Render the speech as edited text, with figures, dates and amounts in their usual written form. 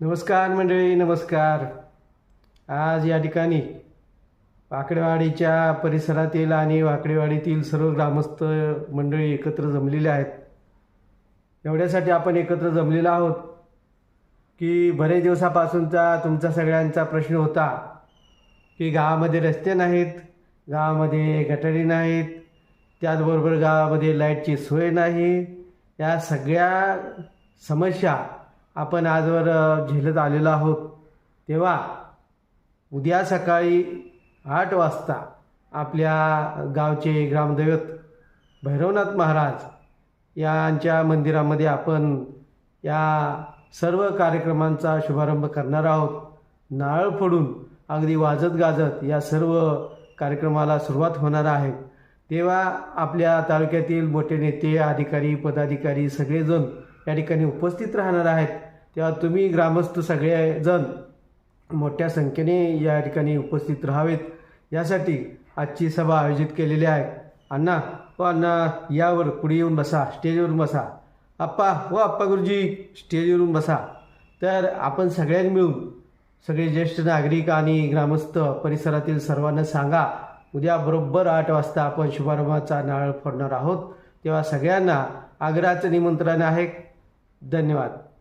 नमस्कार मंडळी, नमस्कार. आज या ठिकाणी वाकडेवाडीच्या परिसरातील आणि वाकडेवाडीतील सर्व ग्रामस्थ मंडळी एकत्र जमलेले आहेत. एवढ्यासाठी आपण एकत्र जमलेलो आहोत की बरेच दिवसापासूनचा तुमचा सगळ्यांचा प्रश्न होता की गावामध्ये रस्ते नाहीत, गावामध्ये गटारी नाहीत, त्याचबरोबर गावामध्ये लाईटची सोय नाही. या सगळ्या समस्या आपण आजवर झेलत आलेलो आहोत. तेव्हा उद्या सकाळी 8 वाजता आपल्या गावचे ग्रामदैवत भैरवनाथ महाराज यांच्या मंदिरामध्ये आपण या सर्व कार्यक्रमांचा शुभारंभ करणार आहोत. नारळ फोडून अगदी वाजत गाजत या सर्व कार्यक्रमाला सुरुवात होणार आहे. तेव्हा आपल्या तालुक्यातील मोठे नेते, अधिकारी, पदाधिकारी सगळेजण या ठिकाणी उपस्थित राहणार आहेत. तेव्हा तुम्ही ग्रामस्थ सगळेजण मोठ्या संख्येने या ठिकाणी उपस्थित राहावेत, यासाठी आजची सभा आयोजित केलेली आहे. अण्णा यावर पुढे येऊन बसा, स्टेजवरून बसा. आप्पा गुरुजी स्टेजवरून बसा. तर आपण सगळ्यांनी मिळून सगळे ज्येष्ठ नागरिक आणि ग्रामस्थ परिसरातील सर्वांना सांगा, उद्या बरोबर 8 वाजता आपण शुभारंभाचा नारळ फोडणार आहोत. तेव्हा सगळ्यांना आग्रहाचं निमंत्रण आहे. धन्यवाद.